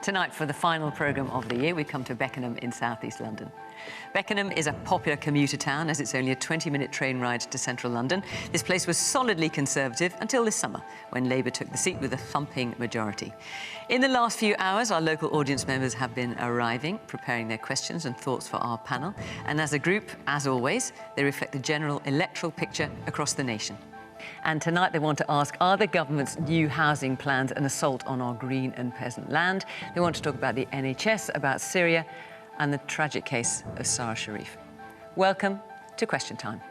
Tonight, for the final programme of the year, we come to Beckenham in south-east London. Beckenham is a popular commuter town as it's only a 20-minute train ride to central London. This place was solidly Conservative until this summer, when Labour took the seat with a thumping majority. In the last few hours, our local audience members have been arriving, preparing their questions and thoughts for our panel. And as a group, as always, they reflect the general electoral picture across the nation. And tonight they want to ask, are the government's new housing plans an assault on our green and peasant land? They want to talk about the NHS, about Syria and the tragic case of Sarah Sharif. Welcome to Question Time.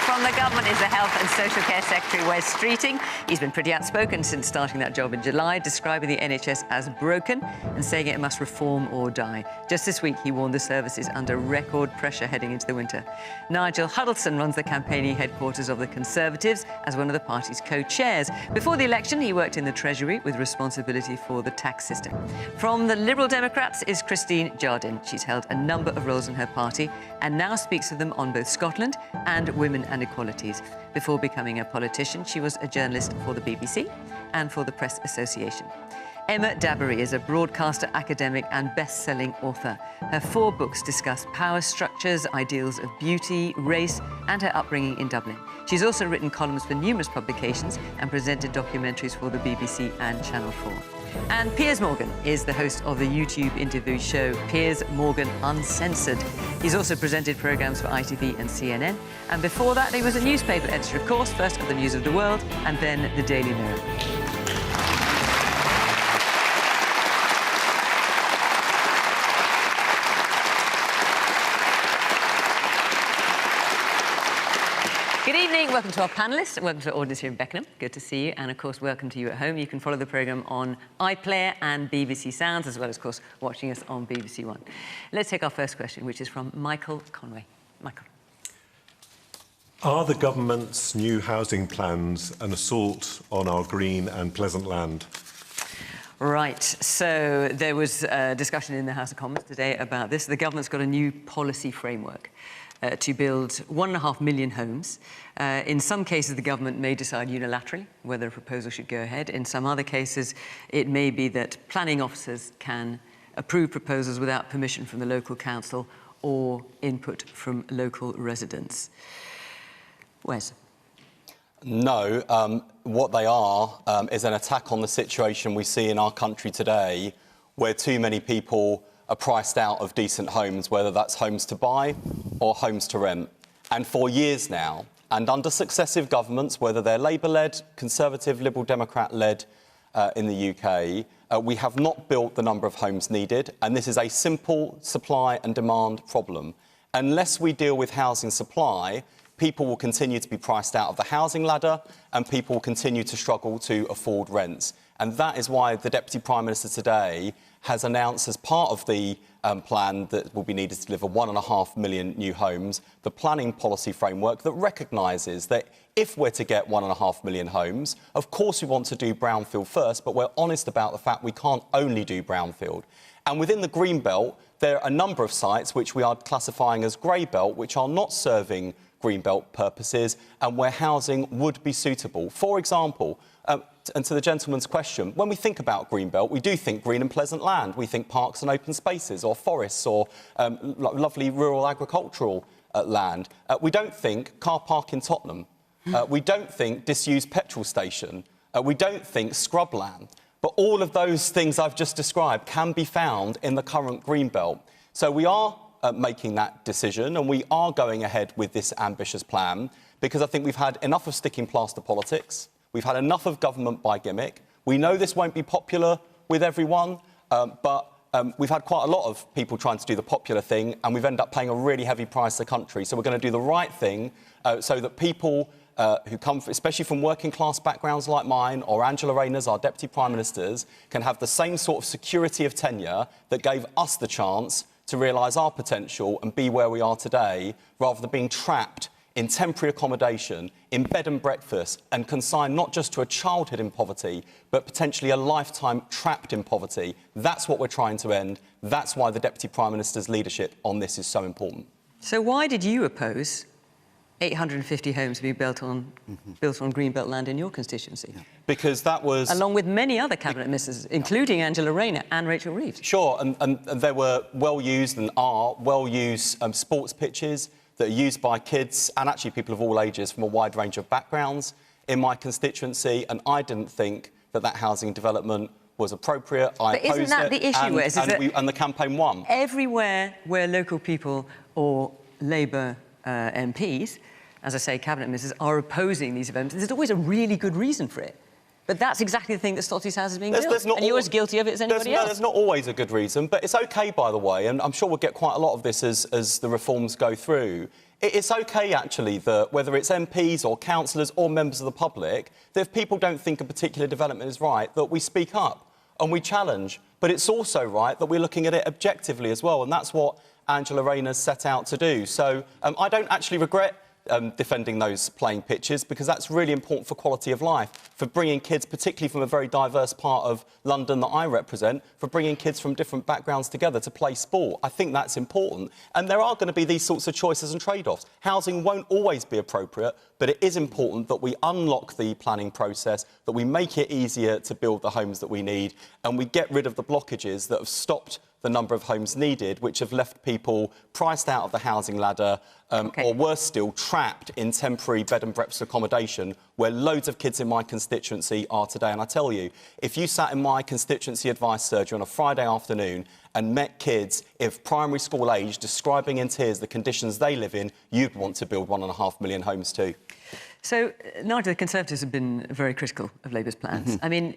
From the government is the Health and Social Care Secretary, Wes Streeting. He's been pretty outspoken since starting that job in July, describing the NHS as broken and saying it must reform or die. Just this week, he warned the service is under record pressure heading into the winter. Nigel Huddleston runs the campaigning headquarters of the Conservatives as one of the party's co-chairs. Before the election, he worked in the Treasury with responsibility for the tax system. From the Liberal Democrats is Christine Jardine. She's held a number of roles in her party and now speaks to them on both Scotland and women and Equalities. Before becoming a politician, she was a journalist for the BBC and for the Press Association. Emma Dabiri is a broadcaster, academic and best-selling author. Her 4 books discuss power structures, ideals of beauty, race and her upbringing in Dublin. She's also written columns for numerous publications and presented documentaries for the BBC and Channel 4. And Piers Morgan is the host of the YouTube interview show Piers Morgan Uncensored. He's also presented programmes for ITV and CNN. And before that, he was a newspaper editor, of course, first of the News of the World and then the Daily Mirror. Good evening, welcome to our panellists, and welcome to our audience here in Beckenham. Good to see you, and of course, welcome to you at home. You can follow the programme on iPlayer and BBC Sounds, as well as, of course, watching us on BBC One. Let's take our first question, which is from Michael Conway. Michael. Are the government's new housing plans an assault on our green and pleasant land? Right, so there was a discussion in the House of Commons today about this. The government's got a new policy framework to build 1.5 million homes. In some cases, the government may decide unilaterally whether a proposal should go ahead. In some other cases, it may be that planning officers can approve proposals without permission from the local council or input from local residents. Wes? No, what they are is an attack on the situation we see in our country today, where too many people are priced out of decent homes, whether that's homes to buy or homes to rent. And for years now, and under successive governments, whether they're Labour-led, Conservative, Liberal Democrat-led in the UK, we have not built the number of homes needed, and this is a simple supply and demand problem. Unless we deal with housing supply, people will continue to be priced out of the housing ladder and people will continue to struggle to afford rents. And that is why the Deputy Prime Minister today has announced, as part of the plan that will be needed to deliver 1.5 million new homes, the planning policy framework that recognises that if we're to get 1.5 million homes, of course we want to do brownfield first, but we're honest about the fact we can't only do brownfield. And within the green belt, there are a number of sites which we are classifying as grey belt, which are not serving greenbelt purposes and where housing would be suitable. For example, and to the gentleman's question, when we think about greenbelt, we do think green and pleasant land. We think parks and open spaces or forests or lovely rural agricultural land. We don't think car park in Tottenham. We don't think disused petrol station. We don't think scrubland. But all of those things I've just described can be found in the current greenbelt. So we are making that decision and we are going ahead with this ambitious plan because I think we've had enough of sticking plaster politics. We've had enough of government by gimmick. We know this won't be popular with everyone, but we've had quite a lot of people trying to do the popular thing and we've ended up paying a really heavy price to the country. So we're going to do the right thing so that people who come, especially from working class backgrounds like mine or Angela Rayner's, our Deputy Prime Ministers, can have the same sort of security of tenure that gave us the chance to realise our potential and be where we are today, rather than being trapped in temporary accommodation, in bed and breakfast, and consigned not just to a childhood in poverty, but potentially a lifetime trapped in poverty. That's what we're trying to end. That's why the Deputy Prime Minister's leadership on this is so important. So why did you oppose 850 homes being built on greenbelt land in your constituency? Yeah. Because that was... Along with many other cabinet ministers, including Angela Rayner and Rachel Reeves. Sure, and there were well-used and are well-used sports pitches that are used by kids and actually people of all ages from a wide range of backgrounds in my constituency, and I didn't think that that housing development was appropriate. I opposed isn't that it, the issue, Wes? and the campaign won. Everywhere where local people or Labour MPs, as I say, cabinet ministers, are opposing these events, there's always a really good reason for it. But that's exactly the thing that stops these houses being built. And you're as guilty of it as anybody else. There's not always a good reason, but it's OK, by the way, and I'm sure we'll get quite a lot of this as the reforms go through. It's OK, actually, that whether it's MPs or councillors or members of the public, that if people don't think a particular development is right, that we speak up and we challenge. But it's also right that we're looking at it objectively as well, and that's what Angela Rayner's set out to do. So I don't actually regret defending those playing pitches, because that's really important for quality of life, for bringing kids, particularly from a very diverse part of London that I represent, for bringing kids from different backgrounds together to play sport. I think that's important. And there are going to be these sorts of choices and trade-offs. Housing won't always be appropriate, but it is important that we unlock the planning process, that we make it easier to build the homes that we need, and we get rid of the blockages that have stopped the number of homes needed, which have left people priced out of the housing ladder, or worse still, trapped in temporary bed and breakfast accommodation, where loads of kids in my constituency are today. And I tell you, if you sat in my constituency advice surgery on a Friday afternoon and met kids of primary school age describing in tears the conditions they live in, you'd want to build 1.5 million homes too. So, Nigel, the Conservatives have been very critical of Labour's plans. I mean,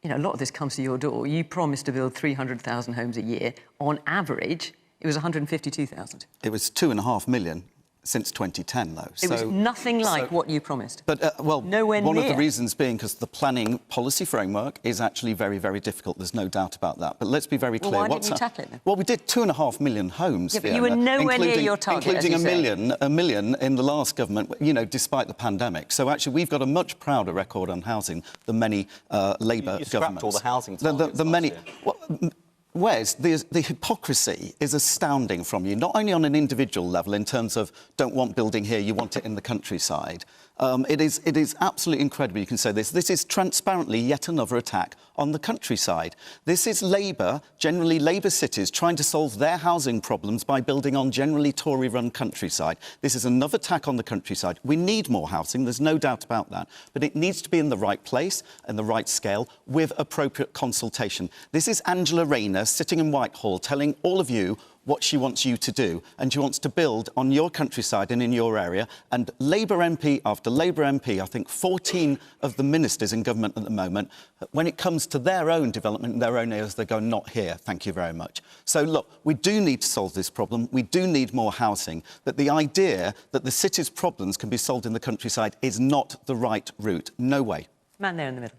you know, a lot of this comes to your door. You promised to build 300,000 homes a year. On average, it was 152,000. It was 2.5 million since 2010, though. It was nothing like what you promised. But, well, nowhere one near. of the reasons being because the planning policy framework is actually very, very difficult. There's no doubt about that. But let's be very clear. Well, why didn't you tackle it then? Well, we did 2.5 million homes, Yeah, but Fiona, you were nowhere near your target, including as you a million in the last government, you know, despite the pandemic. So, actually, we've got a much prouder record on housing than many Labour you governments. scrapped all the housing targets the many... last year. Well, Wes, the hypocrisy is astounding from you, not only on an individual level in terms of don't want building here, you want it in the countryside. It is absolutely incredible you can say this. This is transparently yet another attack on the countryside. This is Labour, generally Labour cities, trying to solve their housing problems by building on generally Tory-run countryside. This is another attack on the countryside. We need more housing, there's no doubt about that, but it needs to be in the right place and the right scale with appropriate consultation. This is Angela Rayner sitting in Whitehall telling all of you what she wants you to do, and she wants to build on your countryside and in your area. And Labour MP after Labour MP, I think 14 of the ministers in government at the moment, when it comes to their own development in their own areas, they go, not here, thank you very much. So, look, we do need to solve this problem. We do need more housing. But the idea that the city's problems can be solved in the countryside is not the right route. No way. Man there in the middle.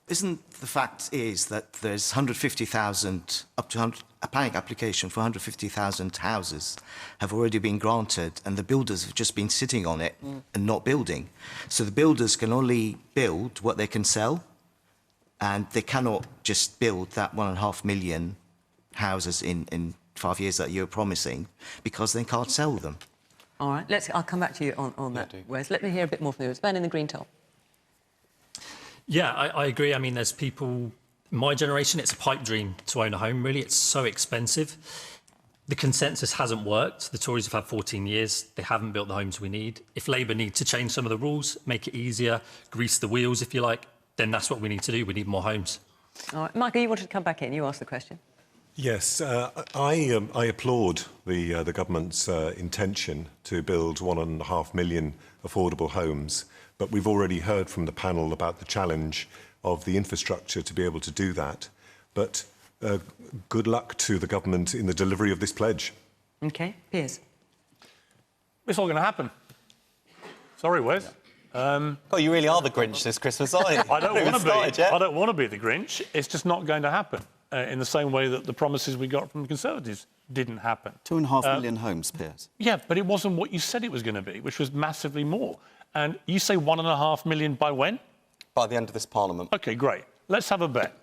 Isn't the fact is that there's 150,000, up to a planning application for 150,000 houses have already been granted, and the builders have just been sitting on it and not building. So the builders can only build what they can sell, and they cannot just build that 1.5 million houses in 5 years that you're promising, because they can't sell them. All right, I'll come back to you on that, Wes. Let me hear a bit more from you. It's Ben in the green top. Yeah, I agree. I mean, there's people... My generation, it's a pipe dream to own a home, really. It's so expensive. The consensus hasn't worked. The Tories have had 14 years. They haven't built the homes we need. If Labour need to change some of the rules, make it easier, grease the wheels, if you like, then that's what we need to do. We need more homes. All right. Michael, you wanted to come back in. You asked the question. Yes, I applaud the government's intention to build 1.5 million affordable homes, but we've already heard from the panel about the challenge of the infrastructure to be able to do that. But good luck to the government in the delivery of this pledge. OK. Piers. It's all going to happen. Sorry, Wes. Oh, you really are the Grinch this Christmas, aren't you? I don't want to be the Grinch. It's just not going to happen. in the same way that the promises we got from the Conservatives didn't happen. 2.5 million homes, Piers. Yeah, but it wasn't what you said it was going to be, which was massively more. And you say 1.5 million by when? By the end of this Parliament. OK, great. Let's have a bet.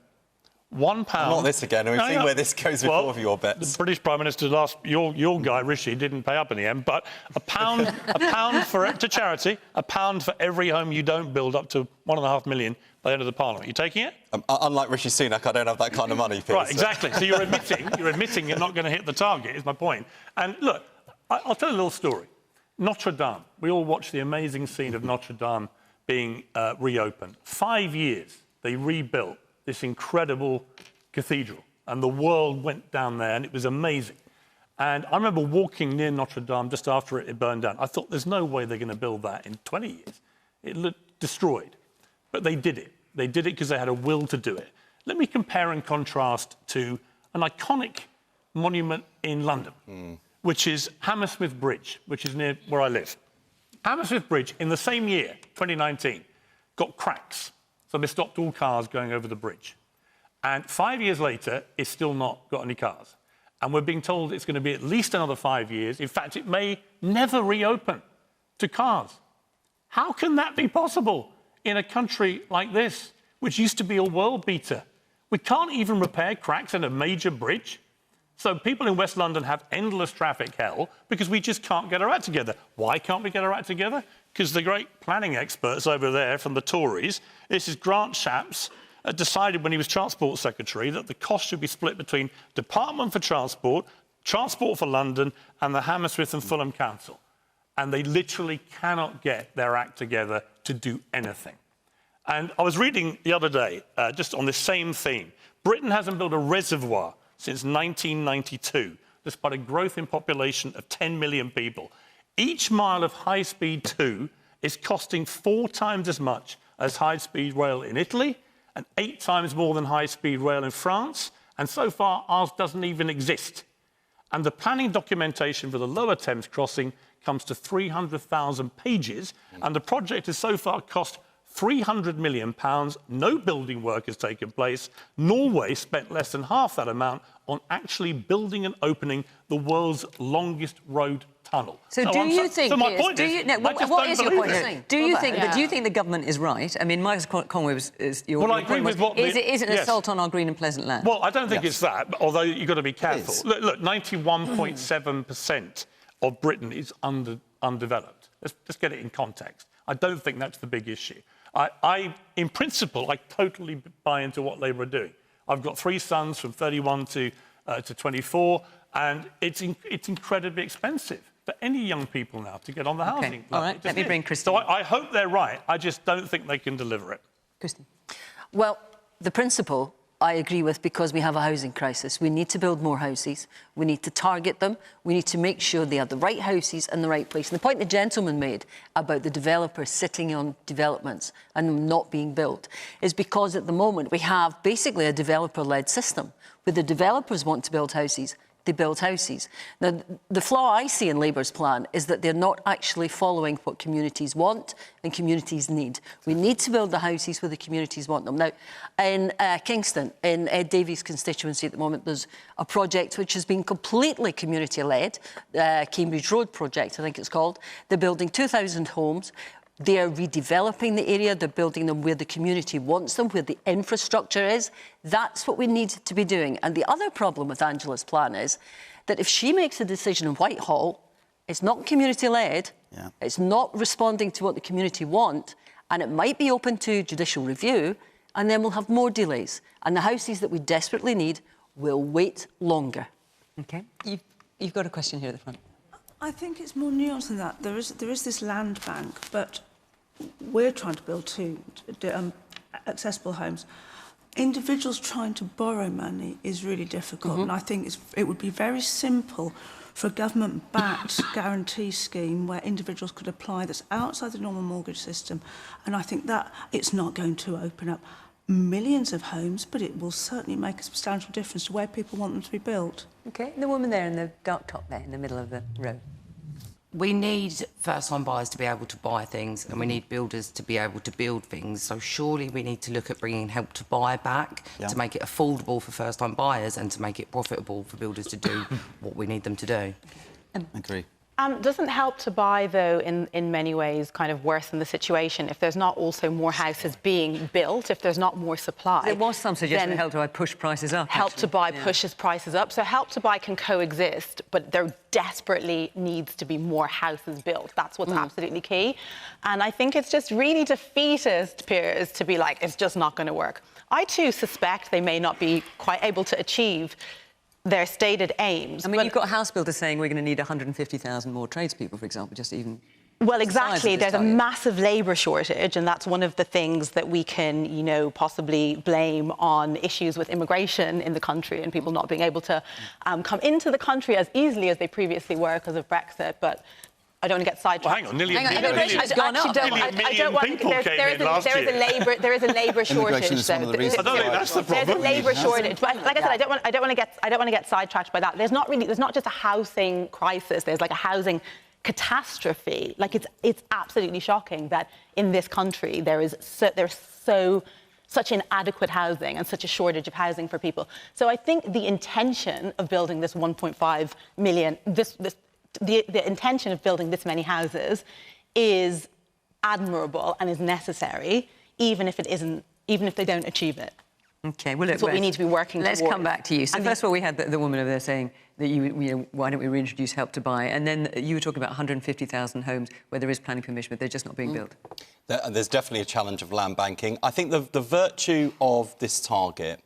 £1. Not this again. We've seen where this goes with all of your bets. The British Prime Minister your guy Rishi didn't pay up in the end, but £1 to charity, £1 for every home you don't build up to 1.5 million by the end of the Parliament. You taking it? Unlike Rishi Sunak, I don't have that kind of money, Piers. Right, exactly. So you're admitting you're not going to hit the target. Is my point. And look, I'll tell you a little story. Notre Dame. We all watched the amazing scene of Notre Dame being reopened. 5 years they rebuilt this incredible cathedral, and the world went down there, and it was amazing. And I remember walking near Notre Dame just after it had burned down. I thought, there's no way they're going to build that in 20 years. It looked destroyed. But they did it. They did it because they had a will to do it. Let me compare and contrast to an iconic monument in London, which is Hammersmith Bridge, which is near where I live. Hammersmith Bridge, in the same year, 2019, got cracks. So they stopped all cars going over the bridge. And 5 years later, it's still not got any cars. And we're being told it's going to be at least another 5 years. In fact, it may never reopen to cars. How can that be possible in a country like this, which used to be a world beater? We can't even repair cracks in a major bridge. So people in West London have endless traffic hell because we just can't get our act together. Why can't we get our act together? Because the great planning experts over there from the Tories, this is Grant Shapps, decided when he was Transport Secretary that the cost should be split between Department for Transport, Transport for London and the Hammersmith and Fulham Council. And they literally cannot get their act together to do anything. And I was reading the other day, just on this same theme, Britain hasn't built a reservoir since 1992, despite a growth in population of 10 million people. Each mile of high-speed 2 is costing 4 times as much as high-speed rail in Italy and 8 times more than high-speed rail in France, and so far ours doesn't even exist. And the planning documentation for the Lower Thames crossing comes to 300,000 pages, and the project has so far cost £300 million. No building work has taken place. Norway spent less than half that amount on actually building and opening the world's longest road tunnel. So do you think, so my Piers, point is, what is your point? Do you think the government is right? I mean, Michael Conway is your I agree with what is it an assault on our green and pleasant land? Well, I don't think it's that, although you've got to be careful. Look, 91.7% of Britain is undeveloped. Let's get it in context. I don't think that's the big issue. In principle, I totally buy into what Labour are doing. I've got 3 sons from 31 to 24, and it's incredibly expensive for any young people now to get on the housing. Okay. All right, let me bring Christine. So I hope they're right. I just don't think they can deliver it. Christine. Well, the principle I agree with, because we have a housing crisis. We need to build more houses. We need to target them. We need to make sure they are the right houses in the right place. And the point the gentleman made about the developers sitting on developments and them not being built is because at the moment we have basically a developer-led system where the developers want to build houses. They build houses. Now, the flaw I see in Labour's plan is that they're not actually following what communities want and communities need. We need to build the houses where the communities want them. Now, in Kingston, in Ed Davies' constituency at the moment, there's a project which has been completely community-led, Cambridge Road project, I think it's called. They're building 2,000 homes. They are redeveloping the area. They're building them where the community wants them, where the infrastructure is. That's what we need to be doing. And the other problem with Angela's plan is that if she makes a decision in Whitehall, it's not community-led, it's not responding to what the community want, and it might be open to judicial review, and then we'll have more delays. And the houses that we desperately need will wait longer. OK. You've got a question here at the front. I think it's more nuanced than that. There is this land bank, but we're trying to build 2 accessible homes. Individuals trying to borrow money is really difficult, and I think it would be very simple for a government-backed guarantee scheme where individuals could apply that's outside the normal mortgage system. And I think that it's not going to open up millions of homes, but it will certainly make a substantial difference to where people want them to be built. OK. The woman there in the dark top there in the middle of the row. we need first-time buyers to be able to buy things, and we need builders to be able to build things. So surely we need to look at bringing Help to Buy back to make it affordable for first-time buyers and to make it profitable for builders to do what we need them to do. I agree. Doesn't Help to Buy, though, in many ways kind of worsen the situation if there's not also more houses being built, if there's not more supply? There was some suggestion that Help to Buy push prices up. Help to Buy pushes prices up. So Help to Buy can coexist, but there desperately needs to be more houses built. That's what's absolutely key. And I think it's just really defeatist, Piers, to be like, it's just not going to work. I, too, suspect they may not be quite able to achieve their stated aims. I mean, you've got house builders saying we're going to need 150,000 more tradespeople, for example, just even... Well, exactly. There's a massive labour shortage, and that's one of the things that we can, you know, possibly blame on issues with immigration in the country and people not being able to come into the country as easily as they previously were because of Brexit. But I don't want to get sidetracked. Well, hang on, nearly a million people came in last year. There is a labour shortage. I don't think that's the problem. There's a labour shortage. But like I said, I don't want to get sidetracked by that. There's not just a housing crisis. There's like a housing catastrophe. Like it's absolutely shocking that in this country there's such inadequate housing and such a shortage of housing for people. So I think the intention of building this 1.5 million, the intention of building this many houses is admirable and is necessary, even if they don't achieve it. OK, well, that's what we need to be working towards. Let's come back to you. So first of all, we had the woman over there saying that you know, why don't we reintroduce Help to Buy? And then you were talking about 150,000 homes where there is planning permission, but they're just not being built. There's definitely a challenge of land banking. I think the virtue of this target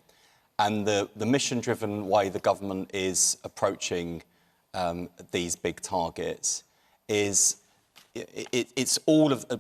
and the mission-driven way the government is approaching these big targets is it's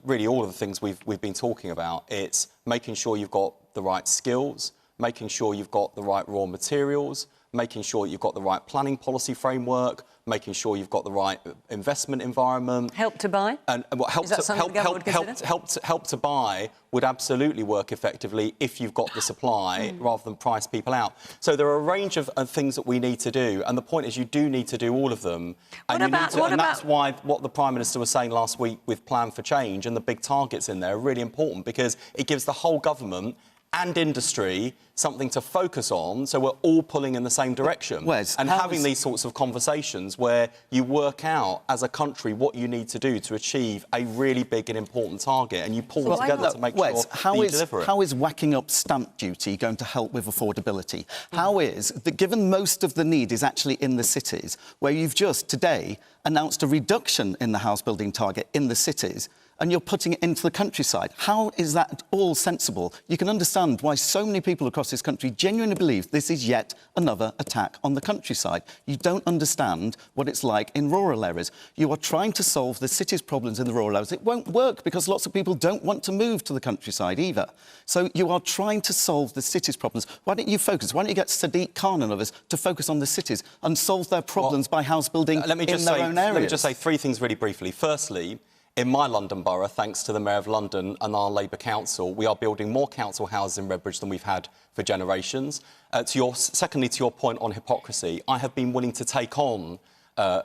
really all of the things we've been talking about. It's making sure you've got the right skills, making sure you've got the right raw materials, making sure you've got the right planning policy framework, making sure you've got the right investment environment. Help to Buy? And Help to Buy would absolutely work effectively if you've got the supply rather than price people out. So there are a range of things that we need to do, and the point is you do need to do all of them. And that's why what the Prime Minister was saying last week with Plan for Change and the big targets in there are really important, because it gives the whole government and industry something to focus on, so we're all pulling in the same direction. Wes, and having these sorts of conversations where you work out as a country what you need to do to achieve a really big and important target, and you pull together to make sure you deliver it. How is whacking up stamp duty going to help with affordability? How is, given most of the need is actually in the cities, where you've just today announced a reduction in the house building target in the cities, and you're putting it into the countryside. How is that all sensible? You can understand why so many people across this country genuinely believe this is yet another attack on the countryside. You don't understand what it's like in rural areas. You are trying to solve the city's problems in the rural areas. It won't work because lots of people don't want to move to the countryside either. So you are trying to solve the city's problems. Why don't you focus? Why don't you get Sadiq Khan and others to focus on the cities and solve their problems by house building in their own areas? Let me just say three things really briefly. Firstly, in my London borough, thanks to the Mayor of London and our Labour Council, we are building more council houses in Redbridge than we've had for generations. Secondly, to your point on hypocrisy, I have been willing to take on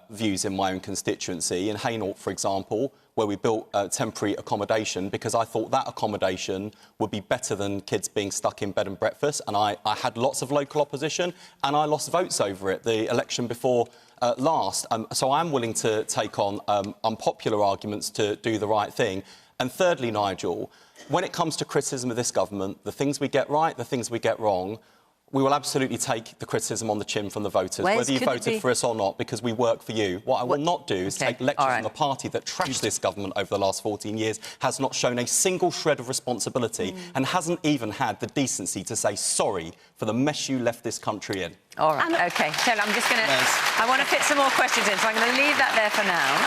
views in my own constituency, in Hainault, for example, where we built temporary accommodation because I thought that accommodation would be better than kids being stuck in bed and breakfast. And I had lots of local opposition and I lost votes over it the election before last. So I'm willing to take on unpopular arguments to do the right thing. And thirdly, Nigel, when it comes to criticism of this government, the things we get right, the things we get wrong, we will absolutely take the criticism on the chin from the voters, whether you voted for us or not, because we work for you. What I will not do is take lectures from a party that trashed this government over the last 14 years, has not shown a single shred of responsibility and hasn't even had the decency to say sorry for the mess you left this country in. All right, OK. So I'm just going to... I want to fit some more questions in, so I'm going to leave that there for now.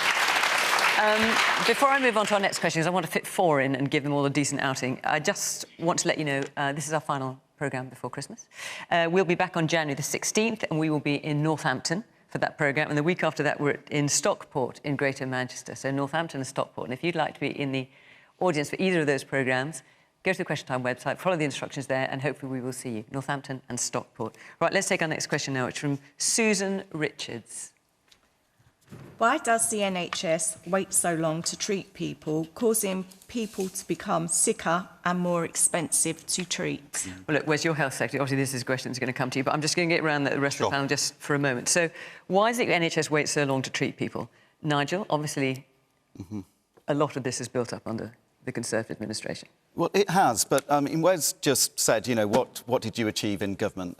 Before I move on to our next questions, I want to fit 4 in and give them all a decent outing. I just want to let you know this is our final programme before Christmas. We'll be back on January the 16th and we will be in Northampton for that programme, and the week after that we're in Stockport in Greater Manchester, so Northampton and Stockport. And if you'd like to be in the audience for either of those programmes, go to the Question Time website, follow the instructions there, and hopefully we will see you, Northampton and Stockport. Right, let's take our next question now. It's from Susan Richards. Why does the NHS wait so long to treat people, causing people to become sicker and more expensive to treat? Well, look, where's your health secretary? Obviously, this is a question that's going to come to you, but I'm just going to get around the rest of the panel just for a moment. So, why does the NHS wait so long to treat people? Nigel, obviously, a lot of this is built up under the Conservative administration. Well, it has, but Wes just said, you know, what did you achieve in government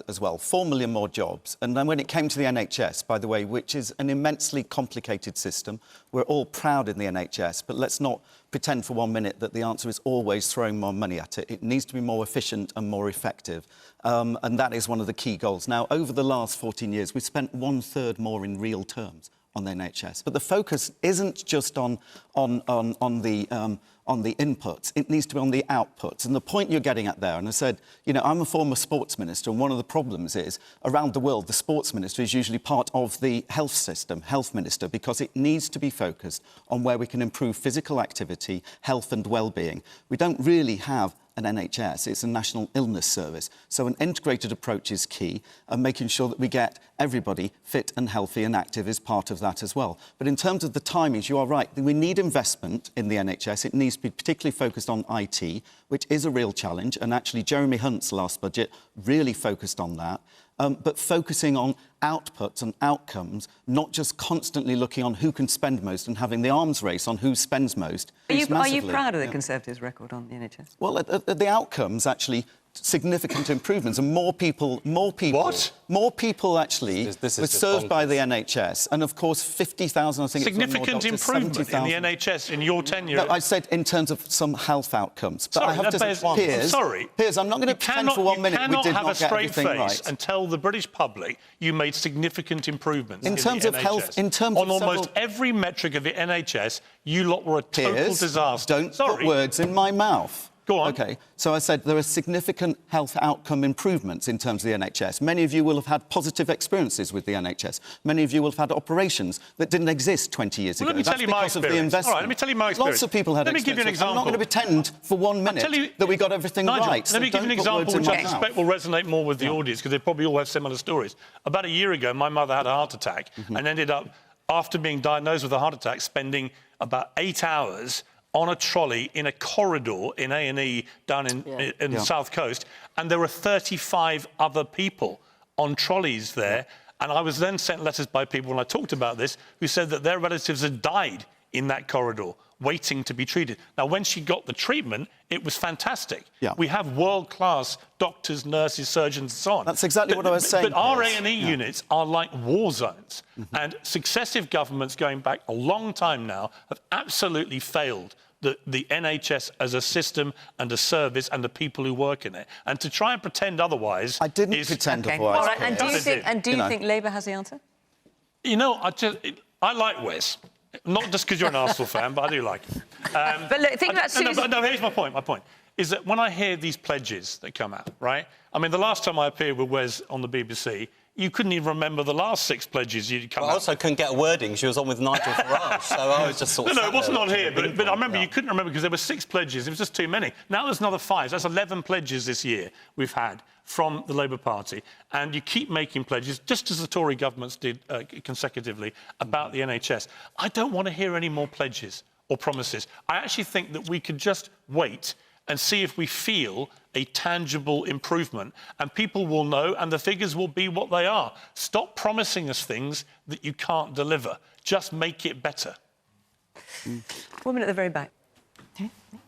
as well? 4 million more jobs. And then when it came to the NHS, by the way, which is an immensely complicated system, we're all proud in the NHS, but let's not pretend for 1 minute that the answer is always throwing more money at it. It needs to be more efficient and more effective. And that is one of the key goals. Now, over the last 14 years, we've spent 1/3 more in real terms on the NHS. But the focus isn't just on the inputs, it needs to be on the outputs. And the point you're getting at there, and I said, you know, I'm a former sports minister, and one of the problems is, around the world, the sports minister is usually part of the health system, health minister, because it needs to be focused on where we can improve physical activity, health and well-being. We don't really have an NHS, it's a National Illness Service. So an integrated approach is key, and making sure that we get everybody fit and healthy and active is part of that as well. But in terms of the timings, you are right. We need investment in the NHS. It needs to be particularly focused on IT, which is a real challenge, and actually Jeremy Hunt's last budget really focused on that. But focusing on outputs and outcomes, not just constantly looking on who can spend most and having the arms race on who spends most. Are you proud of the Conservatives' record on the NHS? Well, the outcomes, actually, significant improvements, and more people actually were served by the NHS, and of course 50,000, I think, significant improvement in the NHS in your tenure. No, I said in terms of some health outcomes. But sorry, I have to Piers, I'm not going to pretend for 1 minute we did not get everything right. You cannot have a straight face and tell the British public you made significant improvements in terms of NHS. Health, in terms on of almost every metric of the NHS, you lot were a total disaster. Don't put words in my mouth. Go on. OK, so I said there are significant health outcome improvements in terms of the NHS. Many of you will have had positive experiences with the NHS. Many of you will have had operations that didn't exist 20 years ago. Let me tell you my experience. All right, let me tell you my experience. Lots of people had experience. Let me give you an example. I'm not going to pretend for 1 minute that we got everything Nigel, right. Let me give you an example which I suspect will resonate more with the audience, because they probably all have similar stories. About a year ago, my mother had a heart attack and ended up, after being diagnosed with a heart attack, spending about 8 hours on a trolley in a corridor in A&E down in the South Coast, and there were 35 other people on trolleys there. And I was then sent letters by people, when I talked about this, who said that their relatives had died in that corridor, waiting to be treated. Now, when she got the treatment, it was fantastic. We have world-class doctors, nurses, surgeons, and so on. That's exactly what I was saying. But our A&E units are like war zones. And successive governments going back a long time now have absolutely failed the NHS as a system and a service and the people who work in it. And to try and pretend otherwise... I didn't pretend otherwise. All right, and do you think Labour has the answer? You know, I like Wes. Not just because you're an Arsenal fan, but I do like him. But look, think about Susan... No, here's my point. My point is that when I hear these pledges that come out, right? I mean, the last time I appeared with Wes on the BBC, you couldn't even remember the last 6 pledges you'd come out. I also couldn't get wording. She was on with Nigel Farage, so I was just sort of... No, it wasn't on here, but I remember you couldn't remember because there were 6 pledges. It was just too many. Now there's another 5. So that's 11 pledges this year we've had from the Labour Party. And you keep making pledges, just as the Tory governments did consecutively, about the NHS. I don't want to hear any more pledges or promises. I actually think that we could just wait and see if we feel a tangible improvement, and people will know, and the figures will be what they are. Stop promising us things that you can't deliver. Just make it better. Woman at the very back.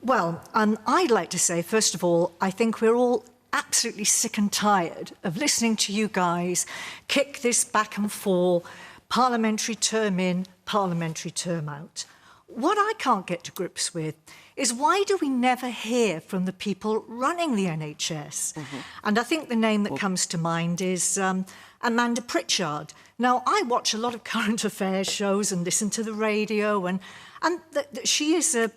Well, I'd like to say, first of all, I think we're all absolutely sick and tired of listening to you guys kick this back and forth, parliamentary term in, parliamentary term out. What I can't get to grips with is why do we never hear from the people running the NHS? And I think the name that comes to mind is Amanda Pritchard. Now, I watch a lot of current affairs shows and listen to the radio, and she is the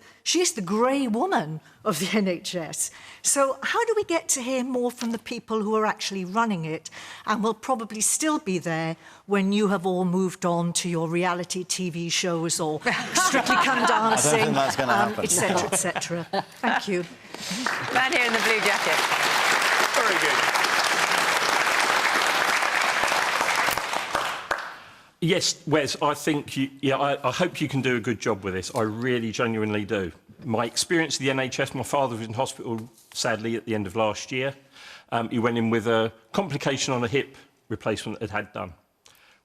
grey woman of the NHS. So how do we get to hear more from the people who are actually running it and will probably still be there when you have all moved on to your reality TV shows or Strictly Come Dancing, I don't think that's going to happen. etc., etc. Thank you. Man here in the blue jacket. Very good. Yes, Wes, I think I hope you can do a good job with this. I really genuinely do. My experience of the NHS, my father was in hospital, sadly, at the end of last year. He went in with a complication on a hip replacement that had done.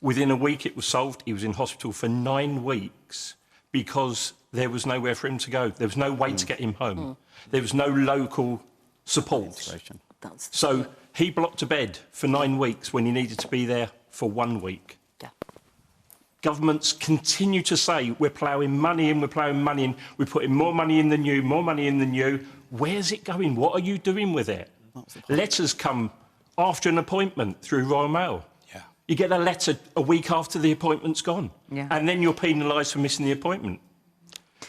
Within a week, it was solved. He was in hospital for 9 weeks because there was nowhere for him to go. There was no way to get him home. There was no local support. So he blocked a bed for 9 weeks when he needed to be there for 1 week. Yeah. Governments continue to say, we're ploughing money in, we're ploughing money in, we're putting more money in than you, more money in than you. Where's it going? What are you doing with it? Letters come after an appointment through Royal Mail. Yeah. You get a letter a week after the appointment's gone. Yeah. And then you're penalised for missing the appointment.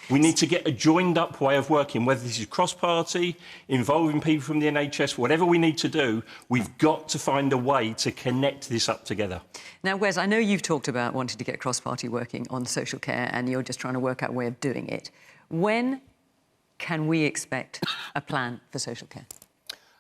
We need to get a joined-up way of working, whether this is cross-party, involving people from the NHS, whatever we need to do, we've got to find a way to connect this up together. Now, Wes, I know you've talked about wanting to get cross-party working on social care and you're just trying to work out a way of doing it. When can we expect a plan for social care?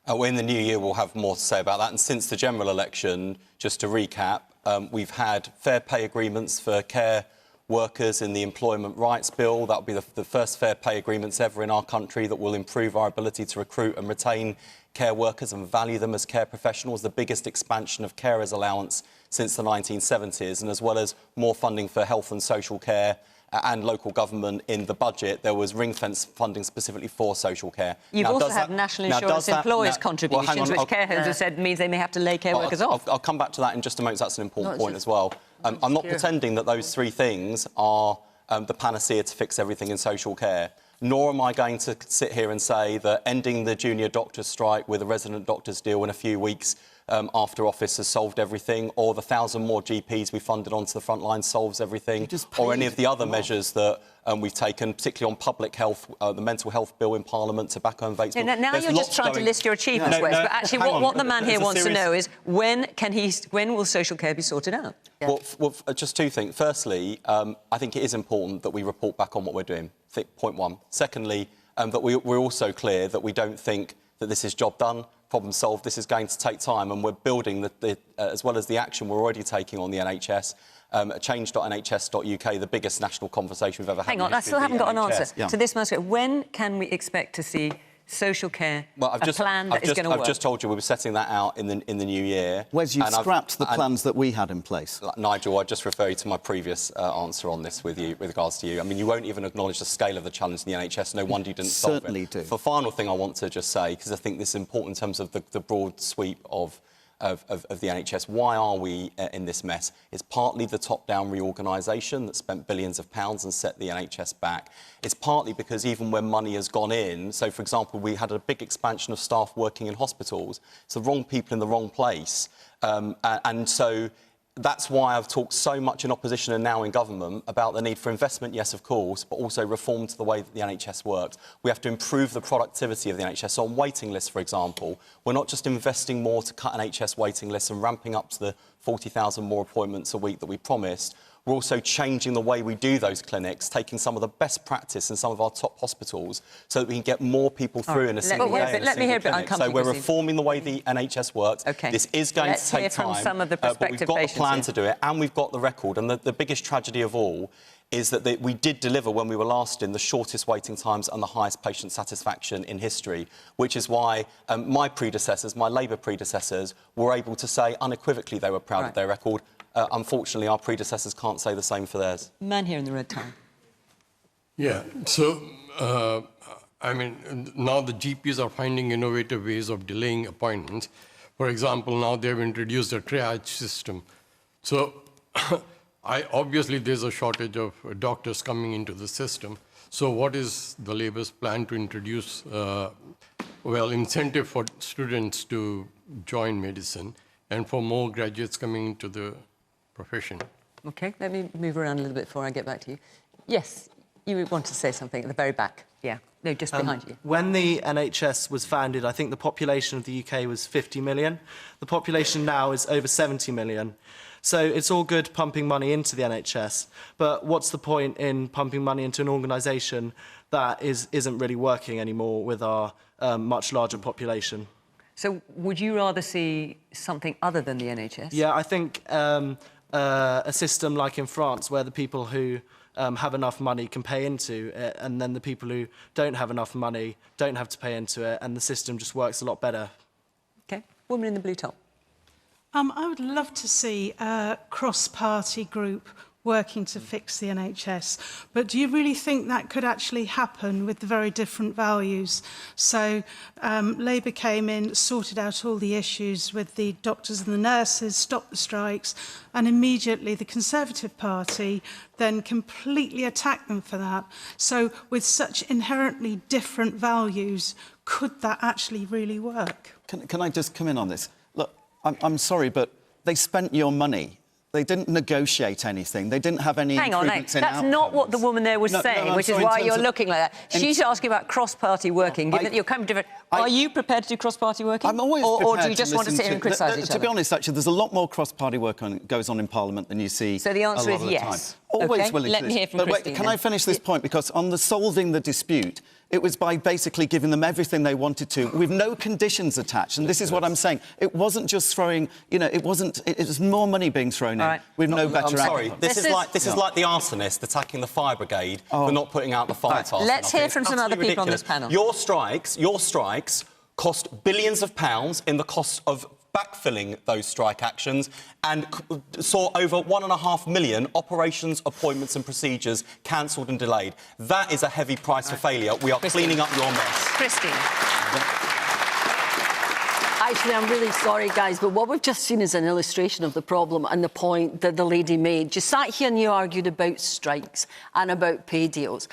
Well, in the new year, we'll have more to say about that. And since the general election, just to recap, we've had fair pay agreements for care workers in the Employment Rights Bill. That'll be the first fair pay agreements ever in our country that will improve our ability to recruit and retain care workers and value them as care professionals, the biggest expansion of carers allowance since the 1970s, and as well as more funding for health and social care and local government in the budget, there was ring-fence funding specifically for social care. You've also had national insurance employers' contributions, which care homes have said means they may have to lay care workers off. I'll come back to that in just a moment. That's an important point as well. I'm not pretending that those three things are the panacea to fix everything in social care, nor am I going to sit here and say that ending the junior doctors' strike with a resident doctors' deal in a few weeks after office has solved everything, or the 1,000 more GPs we funded onto the front line solves everything, or any of the other measures that we've taken, particularly on public health, the mental health bill in Parliament, tobacco and vapes. Yeah, now you're just trying to list your achievements, Wes, but actually what the man here wants to know is when will social care be sorted out? Yeah. Well, just two things. Firstly, I think it is important that we report back on what we're doing, point one. Secondly, that we're also clear that we don't think that this is job done, problem solved. This is going to take time, and we're building, as well as the action we're already taking on the NHS, change.nhs.uk, the biggest national conversation we've ever had. Hang on, I still haven't got an answer to this most. When can we expect to see social care, plan that is going to work? I've just told you we were setting that out in the new year. Wes, you've scrapped the plans that we had in place. Nigel, I just refer you to my previous answer on this with regards to you. I mean, you won't even acknowledge the scale of the challenge in the NHS. No wonder you didn't solve it. Certainly do. The final thing I want to just say, because I think this is important in terms of the broad sweep of the NHS. Why are we in this mess? It's partly the top-down reorganisation that spent billions of pounds and set the NHS back. It's partly because even when money has gone in, so, for example, we had a big expansion of staff working in hospitals. It's the wrong people in the wrong place. And so that's why I've talked so much in opposition and now in government about the need for investment, yes, of course, but also reform to the way that the NHS works. We have to improve the productivity of the NHS. So on waiting lists, for example, we're not just investing more to cut NHS waiting lists and ramping up to the 40,000 more appointments a week that we promised. We're also changing the way we do those clinics, taking some of the best practice in some of our top hospitals so that we can get more people through in a single day. So we're reforming the way the NHS works. Okay. This is going to take time, some of the but we've got a plan to do it, and we've got the record. And the biggest tragedy of all is that we did deliver, when we were last in, the shortest waiting times and the highest patient satisfaction in history, which is why my predecessors, my Labour predecessors, were able to say unequivocally they were proud of their record. Unfortunately, our predecessors can't say the same for theirs. Man here in the red tie. Yeah, so, I mean, now the GPs are finding innovative ways of delaying appointments. For example, now they've introduced a triage system. So, obviously, there's a shortage of doctors coming into the system. So what is the Labour's plan to introduce, incentive for students to join medicine and for more graduates coming into the profession? OK, let me move around a little bit before I get back to you. Yes, you want to say something at the very back. Yeah, no, just behind you. When the NHS was founded, I think the population of the UK was 50 million. The population now is over 70 million. So it's all good pumping money into the NHS, but what's the point in pumping money into an organisation that isn't really working anymore with our much larger population? So would you rather see something other than the NHS? Yeah, I think a system like in France where the people who have enough money can pay into it, and then the people who don't have enough money don't have to pay into it, and the system just works a lot better. OK. Woman in the blue top. I would love to see a cross-party group working to fix the NHS, but do you really think that could actually happen with the very different values? So Labour came in, sorted out all the issues with the doctors and the nurses, stopped the strikes, and immediately the Conservative Party then completely attacked them for that. So with such inherently different values, could that actually really work? Can I just come in on this? Look, I'm sorry, but they spent your money. They didn't negotiate anything. They didn't have any improvements in That's not what the woman there was saying, which is why you're looking like that. She's asking about cross-party working, given that you're kind of different. Are you prepared to do cross-party working? I'm always or prepared do you just want to sit here and criticise each other? To be honest, actually, there's a lot more cross-party work goes on in Parliament than you see. So the answer a lot is of the yes. Time. Always okay. willing Let to me do hear from But Christine. Wait, can I finish this point? Because on the solving the dispute, it was by basically giving them everything they wanted to, with no conditions attached. And this is what I'm saying. It wasn't just throwing, you know, it was more money being thrown in with no better outcome. I'm sorry, this is like the arsonist attacking the fire brigade for not putting out the fire task. Let's hear from some other people on this panel. Your strikes cost billions of pounds in the cost of backfilling those strike actions and saw over 1.5 million operations, appointments and procedures cancelled and delayed. That is a heavy price for failure. We are cleaning up your mess. Christine. Actually, I'm really sorry, guys, but what we've just seen is an illustration of the problem and the point that the lady made. You sat here and you argued about strikes and about pay deals.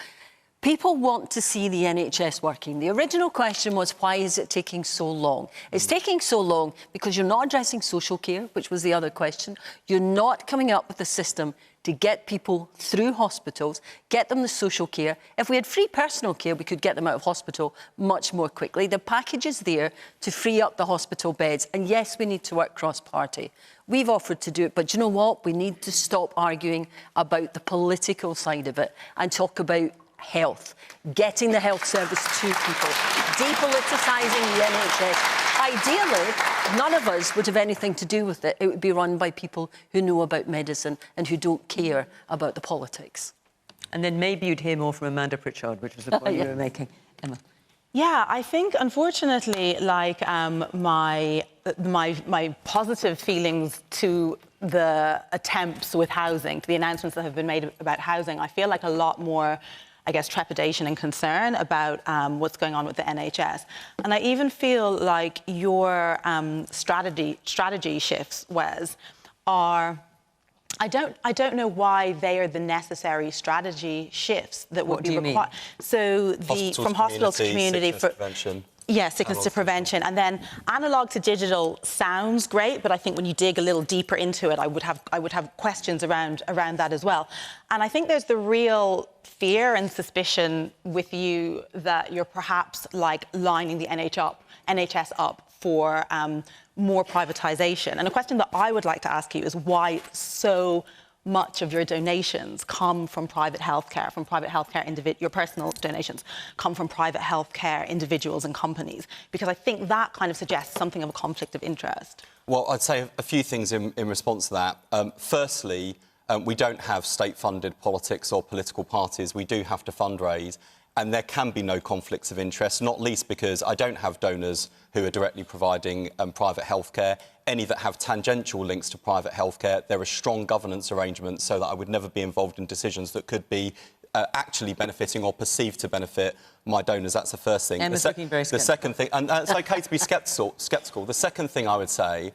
People want to see the NHS working. The original question was, why is it taking so long? It's taking so long because you're not addressing social care, which was the other question. You're not coming up with a system to get people through hospitals, get them the social care. If we had free personal care, we could get them out of hospital much more quickly. The package is there to free up the hospital beds. And yes, we need to work cross-party. We've offered to do it, but you know what? We need to stop arguing about the political side of it and talk about health, getting the health service to people, depoliticising the NHS. Ideally, none of us would have anything to do with it. It would be run by people who know about medicine and who don't care about the politics. And then maybe you'd hear more from Amanda Pritchard, which was the point you were making. Emma. Yeah, I think, unfortunately, like my positive feelings to the attempts with housing, to the announcements that have been made about housing, I feel like a lot more, I guess, trepidation and concern about what's going on with the NHS. And I even feel like your strategy shifts, Wes, are... I don't know why they are the necessary strategy shifts that would be required. So from hospitals to community for prevention. Yeah, sickness to prevention. And then analog to digital sounds great, but I think when you dig a little deeper into it, I would have questions around that as well. And I think there's the real fear and suspicion with you that you're perhaps like lining the NHS up for more privatisation. And a question that I would like to ask you is why so much of your donations come from private healthcare, your personal donations come from private healthcare individuals and companies, because I think that kind of suggests something of a conflict of interest. Well, I'd say a few things in response to that. Firstly, we don't have state-funded politics or political parties. We do have to fundraise, and there can be no conflicts of interest, not least because I don't have donors who are directly providing private healthcare. Any that have tangential links to private healthcare, there are strong governance arrangements so that I would never be involved in decisions that could be actually benefiting or perceived to benefit my donors. That's the first thing. Emma's looking very sceptical. The second thing, and it's OK to be sceptical. The second thing I would say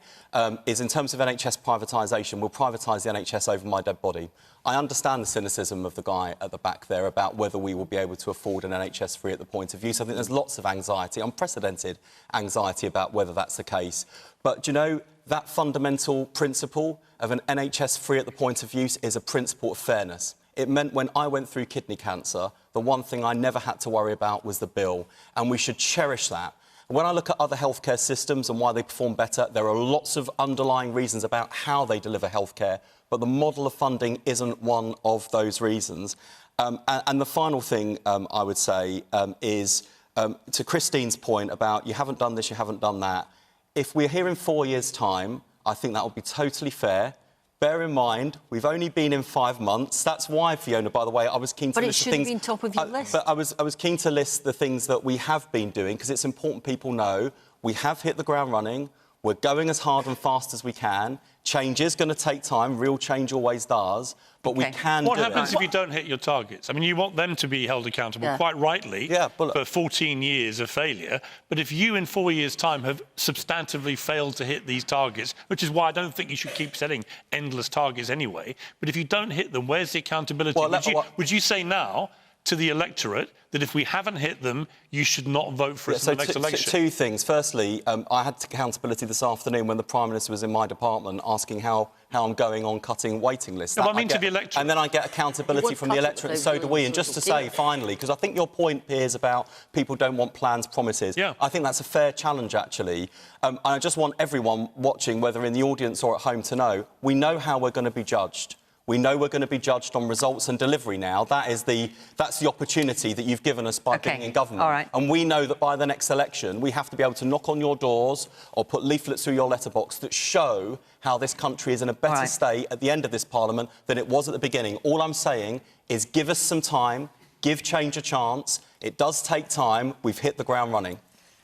is in terms of NHS privatisation, we'll privatise the NHS over my dead body. I understand the cynicism of the guy at the back there about whether we will be able to afford an NHS free at the point of use. I think there's lots of anxiety, unprecedented anxiety about whether that's the case. But, do you know, that fundamental principle of an NHS free at the point of use is a principle of fairness. It meant when I went through kidney cancer, the one thing I never had to worry about was the bill, and we should cherish that. When I look at other healthcare systems and why they perform better, there are lots of underlying reasons about how they deliver healthcare, but the model of funding isn't one of those reasons. And the final thing I would say is, to Christine's point about you haven't done this, you haven't done that, if we're here in 4 years' time, I think that would be totally fair. Bear in mind, we've only been in 5 months. That's why, Fiona, by the way, I was keen to list the things... But it should have been top of your list. But I was keen to list the things that we have been doing, because it's important people know we have hit the ground running. We're going as hard and fast as we can. Change is going to take time. Real change always does. But we can do it. What happens if you don't hit your targets? I mean, you want them to be held accountable, quite rightly, for 14 years of failure. But if you, in 4 years' time, have substantively failed to hit these targets, which is why I don't think you should keep setting endless targets anyway, but if you don't hit them, where's the accountability? Would you say now to the electorate that if we haven't hit them, you should not vote for us in the next election? Two things. Firstly, I had accountability this afternoon when the Prime Minister was in my department asking how I'm going on cutting waiting lists. No, I mean to the electorate. And then I get accountability from the electorate, and so do we. And just to say, finally, because I think your point, Piers, about people don't want plans, promises, I think that's a fair challenge, actually. And I just want everyone watching, whether in the audience or at home, to know we know how we're going to be judged. We know we're going to be judged on results and delivery now. That's the opportunity that you've given us by being in government. All right. And we know that by the next election, we have to be able to knock on your doors or put leaflets through your letterbox that show how this country is in a better state at the end of this Parliament than it was at the beginning. All I'm saying is give us some time, give change a chance. It does take time. We've hit the ground running.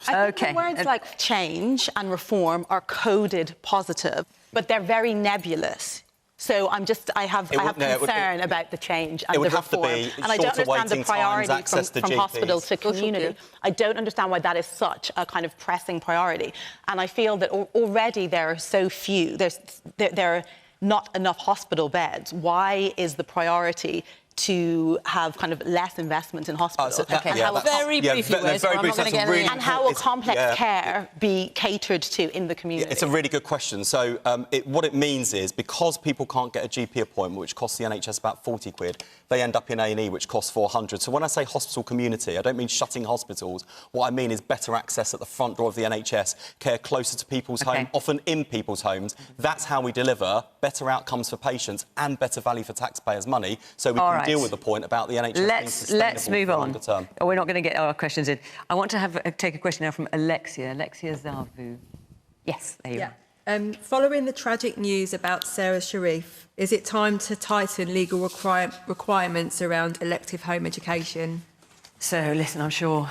I think the words like change and reform are coded positive, but they're very nebulous. So I have concern about the change and the reform. And I don't understand the priority from hospital to community. I don't understand why that is such a kind of pressing priority. And I feel that already there are so few, there are not enough hospital beds. Why is the priority to have kind of less investment in hospitals? Very briefly, and how will complex care be catered to in the community? It's a really good question. So what it means is, because people can't get a GP appointment, which costs the NHS about 40 quid, they end up in A&E, which costs 400. So when I say hospital community, I don't mean shutting hospitals. What I mean is better access at the front door of the NHS, care closer to people's home, often in people's homes. That's how we deliver better outcomes for patients and better value for taxpayers' money, so we can deal with the point about the NHS being sustainable. Let's move on. Longer term. We're not going to get our questions in. I want to take a question now from Alexia. Alexia Zavu. Yes, there you are. Following the tragic news about Sarah Sharif, is it time to tighten legal requirements around elective home education? So, listen, I'm sure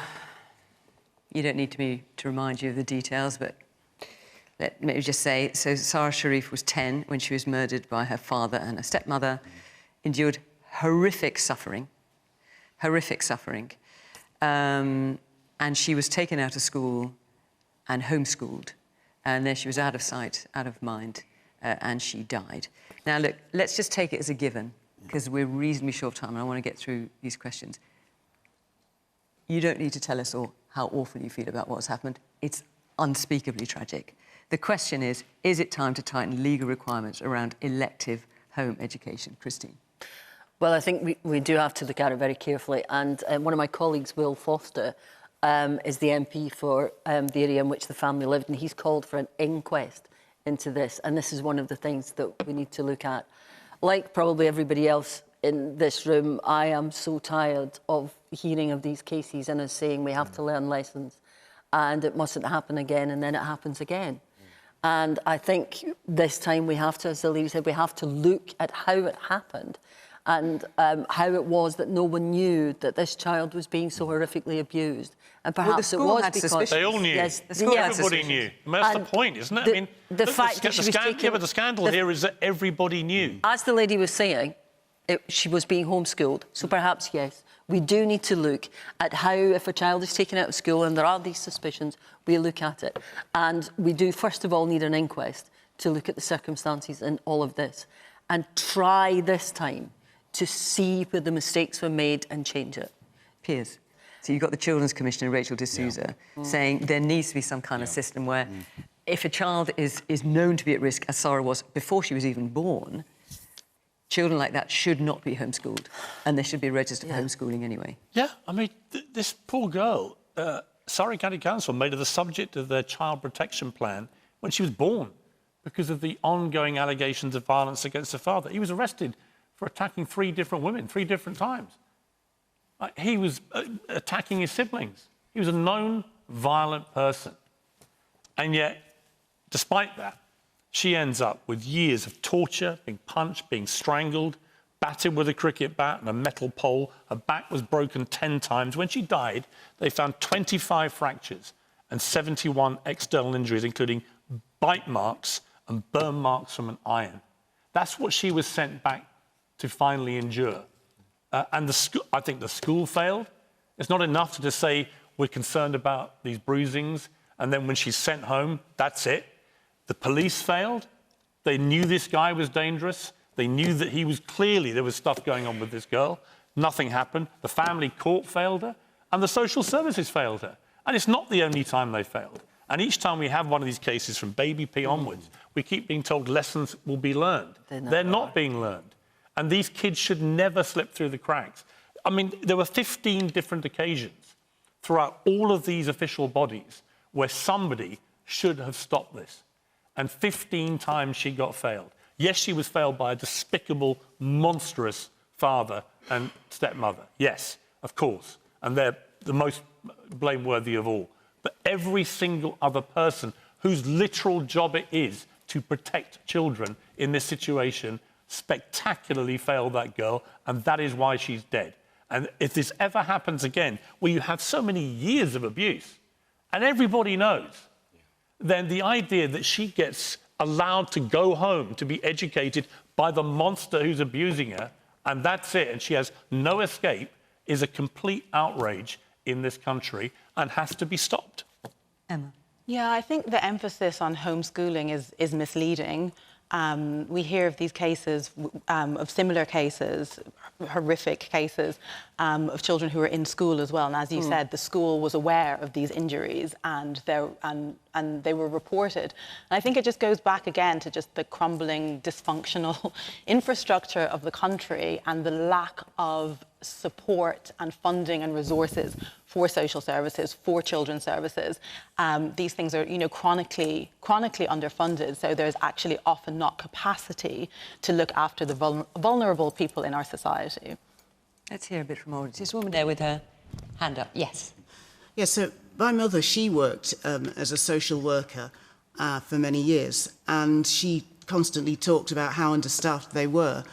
you don't need me to remind you of the details, but let me just say, so Sarah Sharif was 10 when she was murdered by her father and her stepmother, endured horrific suffering, and she was taken out of school and homeschooled. And then she was out of sight, out of mind, and she died. Now, look, let's just take it as a given, because we're reasonably short of time, and I want to get through these questions. You don't need to tell us all how awful you feel about what's happened. It's unspeakably tragic. The question is it time to tighten legal requirements around elective home education? Christine. Well, I think we do have to look at it very carefully. And one of my colleagues, Will Foster, is the MP for the area in which the family lived, and he's called for an inquest into this. And this is one of the things that we need to look at. Like probably everybody else in this room, I am so tired of hearing of these cases and us saying we have to learn lessons and it mustn't happen again, and then it happens again. And I think this time we have to, as the lady said, we have to look at how it happened and how it was that no one knew that this child was being so horrifically abused. And perhaps it was because... They all knew. Yes, everybody knew. I mean, that's the point, isn't it? I mean, the fact that she was taken... but the scandal here is that everybody knew. As the lady was saying, she was being homeschooled, so perhaps, yes, we do need to look at how, if a child is taken out of school and there are these suspicions, we look at it. And we do, first of all, need an inquest to look at the circumstances in all of this and try this time to see where the mistakes were made and change it. Piers, so you've got the Children's Commissioner, Rachel D'Souza, saying there needs to be some kind of system where if a child is known to be at risk, as Sarah was before she was even born, children like that should not be homeschooled, and they should be registered for homeschooling anyway. Yeah, I mean, this poor girl, Surrey County Council made her the subject of their child protection plan when she was born because of the ongoing allegations of violence against her father. He was arrested for attacking 3 different women 3 different times. He was attacking his siblings. He was a known violent person. And yet, despite that, she ends up with years of torture, being punched, being strangled, battered with a cricket bat and a metal pole. Her back was broken 10 times. When she died, they found 25 fractures and 71 external injuries, including bite marks and burn marks from an iron. That's what she was sent back to finally endure. And I think the school failed. It's not enough to just say we're concerned about these bruisings, and then when she's sent home, that's it. The police failed. They knew this guy was dangerous. They knew that he was clearly, there was stuff going on with this girl. Nothing happened. The family court failed her, and the social services failed her. And it's not the only time they failed. And each time we have one of these cases from baby P onwards, we keep being told lessons will be learned. They're not being learned. And these kids should never slip through the cracks. I mean, there were 15 different occasions throughout all of these official bodies where somebody should have stopped this. And 15 times she got failed. Yes, she was failed by a despicable, monstrous father and stepmother. Yes, of course. And they're the most blameworthy of all. But every single other person whose literal job it is to protect children in this situation spectacularly failed that girl, and that is why she's dead. And if this ever happens again, where you have so many years of abuse, and everybody knows, then the idea that she gets allowed to go home to be educated by the monster who's abusing her, and that's it, and she has no escape, is a complete outrage in this country and has to be stopped. Emma. Yeah, I think the emphasis on homeschooling is misleading. We hear of these cases, of similar cases, horrific cases, of children who were in school as well. And as you said, the school was aware of these injuries and they were reported. And I think it just goes back again to just the crumbling, dysfunctional infrastructure of the country and the lack of support and funding and resources for social services, for children's services. These things are, chronically underfunded, so there's actually often not capacity to look after the vulnerable people in our society. Let's hear a bit from audience. This woman there with her hand up. Yes. Yes, so my mother, she worked as a social worker for many years, and she constantly talked about how understaffed they were.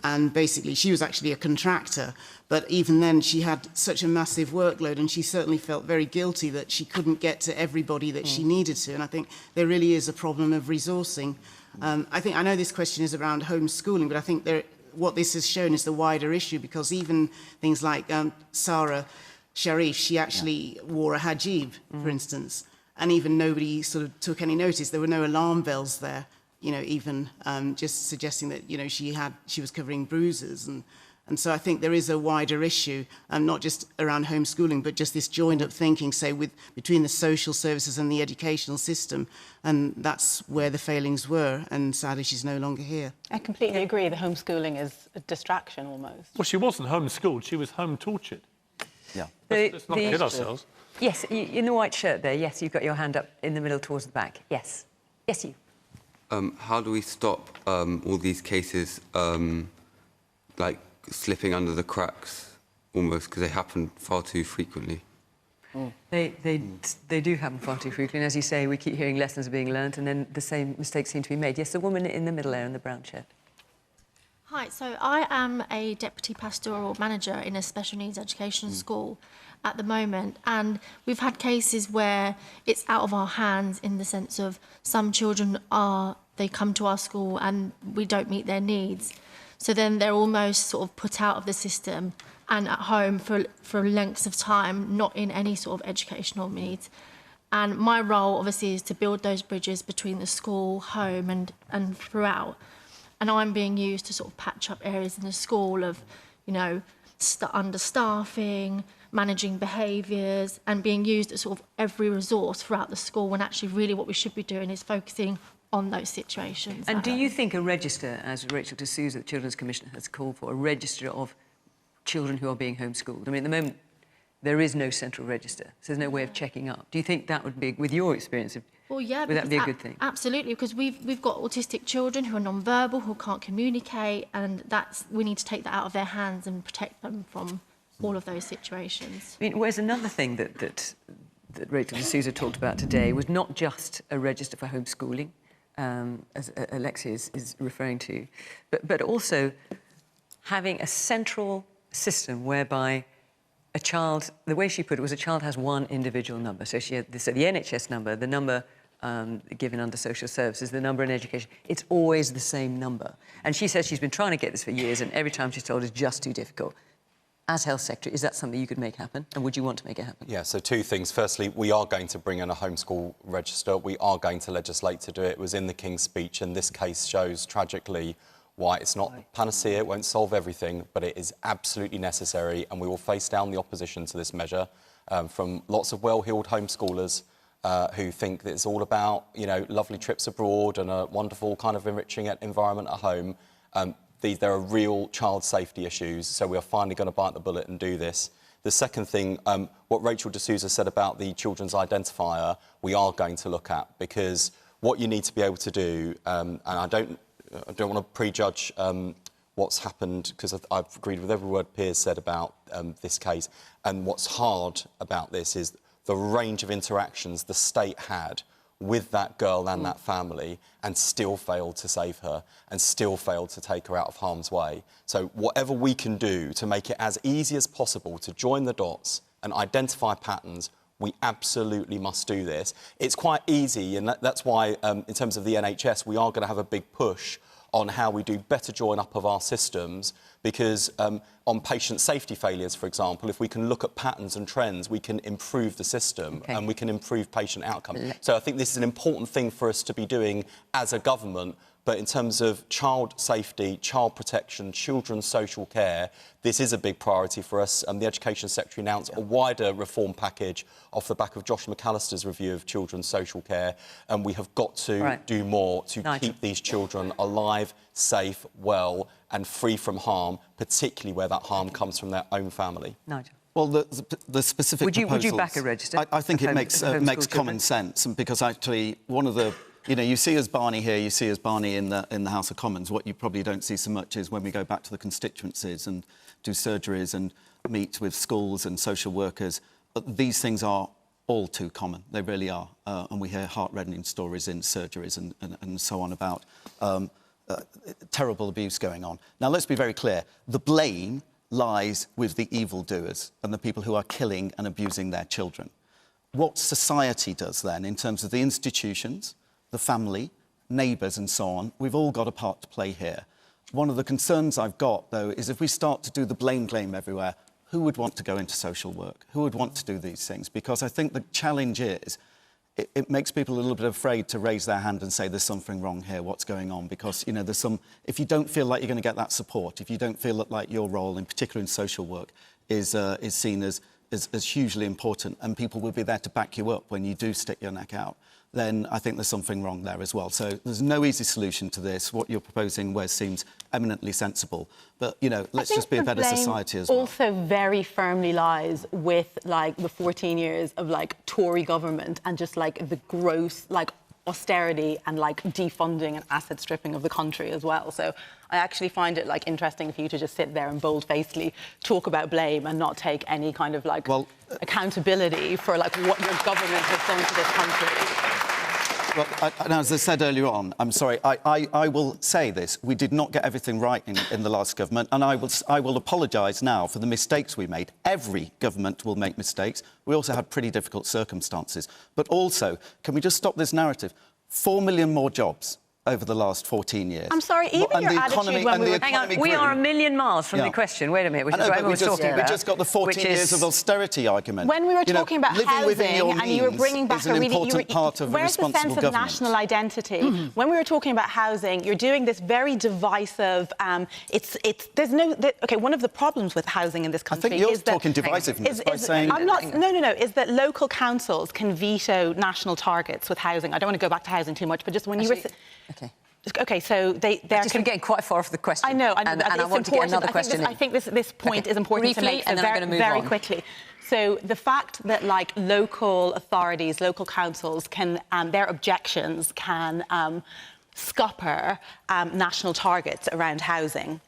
And basically, she was actually a contractor. But even then, she had such a massive workload, and she certainly felt very guilty that she couldn't get to everybody that she needed to. And I think there really is a problem of resourcing. I know this question is around homeschooling, but I think what this has shown is the wider issue, because even things like Sarah Sharif, she actually wore a hijab, for instance, and even nobody sort of took any notice. There were no alarm bells there. Even just suggesting that, she was covering bruises. And so I think there is a wider issue, not just around homeschooling, but just this joined-up thinking, say, between the social services and the educational system. And that's where the failings were. And sadly, she's no longer here. I completely agree. The homeschooling is a distraction almost. Well, she wasn't homeschooled. She was home-tortured. Yeah. Let's not kid ourselves. Yes, in the white shirt there. Yes, you've got your hand up in the middle towards the back. Yes. Yes, you. How do we stop all these cases like slipping under the cracks almost, because they happen far too frequently? They do happen far too frequently, and as you say, we keep hearing lessons are being learned, and then the same mistakes seem to be made. Yes, the woman in the middle there in the brown shirt. Hi, so I am a deputy pastoral manager in a special needs education school at the moment, and we've had cases where it's out of our hands in the sense of some children they come to our school and we don't meet their needs. So then they're almost sort of put out of the system and at home for lengths of time, not in any sort of educational needs. And my role obviously is to build those bridges between the school, home and throughout. And I'm being used to sort of patch up areas in the school of, understaffing, managing behaviours, and being used at sort of every resource throughout the school, when actually really what we should be doing is focusing on those situations. And do you think a register, as Rachel D'Souza, the Children's Commissioner, has called for, a register of children who are being homeschooled? I mean, at the moment, there is no central register, so there's no way of checking up. Do you think that would be, with your experience, would that be a good thing? Absolutely, because we've got autistic children who are non-verbal, who can't communicate, and we need to take that out of their hands and protect them from all of those situations. I mean, whereas another thing that Rachel D'Souza talked about today was not just a register for homeschooling, as Alexia is referring to, but also having a central system whereby a child, the way she put it was a child has one individual number. So she had the NHS number, the number given under social services, the number in education, it's always the same number. And she says she's been trying to get this for years, and every time she's told it's just too difficult. As Health Secretary, is that something you could make happen? And would you want to make it happen? Yeah, so two things. Firstly, we are going to bring in a homeschool register. We are going to legislate to do it. It was in the King's speech, and this case shows, tragically, why it's not panacea, it won't solve everything, but it is absolutely necessary, and we will face down the opposition to this measure from lots of well-heeled homeschoolers who think that it's all about, you know, lovely trips abroad and a wonderful kind of enriching environment at home. There are real child safety issues, so we are finally going to bite the bullet and do this. The second thing, what Rachel D'Souza said about the children's identifier, we are going to look at, because what you need to be able to do, and I don't want to prejudge what's happened, because I've agreed with every word Piers said about this case, and what's hard about this is the range of interactions the state had with that girl and that family, and still failed to save her and still failed to take her out of harm's way. So whatever we can do to make it as easy as possible to join the dots and identify patterns, we absolutely must do this. It's quite easy, and that's why, in terms of the NHS, we are going to have a big push on how we do better join up of our systems, because on patient safety failures, for example, if we can look at patterns and trends, we can improve the system and we can improve patient outcome. So I think this is an important thing for us to be doing as a government. But in terms of child safety, child protection, children's social care, this is a big priority for us. The Education Secretary announced a wider reform package off the back of Josh McAllister's review of children's social care. And we have got to do more to keep these children alive, safe, well, and free from harm, particularly where that harm comes from their own family. Nigel. Well, the specific would you back a register? I think it makes common sense, and because actually one of the... You know, you see us Barney here, you see us Barney in the House of Commons. What you probably don't see so much is when we go back to the constituencies and do surgeries and meet with schools and social workers. These things are all too common. They really are. And we hear heart-rending stories in surgeries and so on about terrible abuse going on. Now, let's be very clear. The blame lies with the evildoers and the people who are killing and abusing their children. What society does then, in terms of the institutions, the family, neighbours and so on, we've all got a part to play here. One of the concerns I've got, though, is if we start to do the blame game everywhere, who would want to go into social work? Who would want to do these things? Because I think the challenge is, it makes people a little bit afraid to raise their hand and say there's something wrong here, what's going on? Because, you know, if you don't feel like you're going to get that support, if you don't feel like your role, in particular in social work, is seen as hugely important, and people will be there to back you up when you do stick your neck out, then I think there's something wrong there as well. So there's no easy solution to this. What you're proposing, Wes, seems eminently sensible. But, you know, let's just be a better society as well. Also very firmly lies with, like, the 14 years of, like, Tory government and just, like, the gross, like, austerity and, like, defunding and asset stripping of the country as well. So I actually find it, like, interesting for you to just sit there and bold-facedly talk about blame and not take any kind of, like, accountability for, like, what your government has done to this country. Well, as I said earlier on, I'm sorry, I will say this. We did not get everything right in the last government, and I will apologise now for the mistakes we made. Every government will make mistakes. We also had pretty difficult circumstances. But also, can we just stop this narrative? 4 million more jobs over the last 14 years. I'm sorry, even your attitude when we were... Hang on, we are a million miles from the question. Wait a minute, which is what everyone's talking about. We just got the 14 years of austerity argument. When we were talking about housing and you were bringing back a really... important part of where's the sense of national identity? When we were talking about housing, you're doing this very divisive... there's no... OK, one of the problems with housing in this country I think you're talking divisiveness by saying... I'm not... No, is that local councils can veto national targets with housing. I don't want to go back to housing too much, but just when you were... OK, so they're... We're getting quite far off the question. I know, and I want to get another question in. I think this point is important to make, and then I'm going to move very on. quickly. So the fact that, like, local authorities, local councils can, their objections can scupper national targets around housing,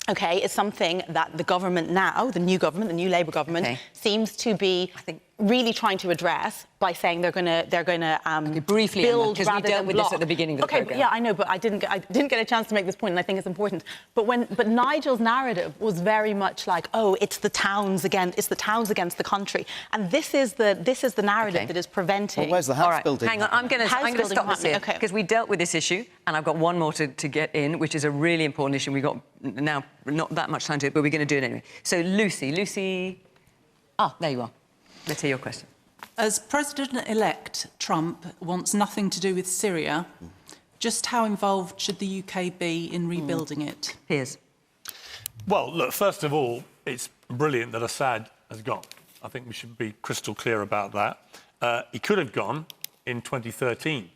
OK, is something that the government now, the new Labour government, seems to be really trying to address by saying they're going to briefly, build because we rather dealt than with block. this at the beginning of the programme. Yeah, I know, but I didn't get a chance to make this point, and I think it's important. But Nigel's narrative was very much like, oh, it's the towns against the country, and this is the narrative that is preventing. Well, where's the house building? Hang on, I'm going to stop this here because we dealt with this issue, and I've got one more to get in, which is a really important issue. We've got now not that much time to it, but we're going to do it anyway. So Lucy, there you are. Let's hear your question. As President-elect Trump wants nothing to do with Syria, just how involved should the UK be in rebuilding it? Piers. Well, look, first of all, it's brilliant that Assad has gone. I think we should be crystal clear about that. He could have gone in 2013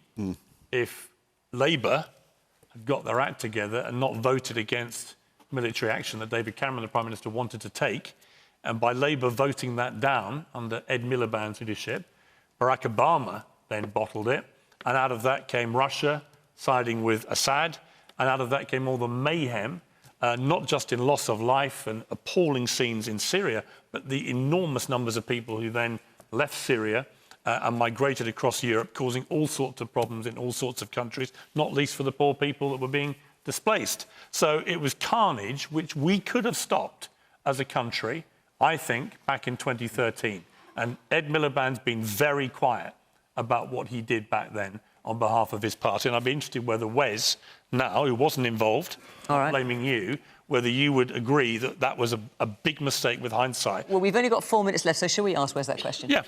if Labour had got their act together and not voted against military action that David Cameron, the Prime Minister, wanted to take. And by Labour voting that down under Ed Miliband's leadership, Barack Obama then bottled it. And out of that came Russia siding with Assad. And out of that came all the mayhem, not just in loss of life and appalling scenes in Syria, but the enormous numbers of people who then left Syria and migrated across Europe, causing all sorts of problems in all sorts of countries, not least for the poor people that were being displaced. So it was carnage which we could have stopped as a country, I think, back in 2013. And Ed Miliband's been very quiet about what he did back then on behalf of his party. And I'd be interested whether Wes, now, who wasn't involved, blaming you, whether you would agree that that was a big mistake with hindsight. Well, we've only got 4 minutes left, so shall we ask Wes that question? Yeah.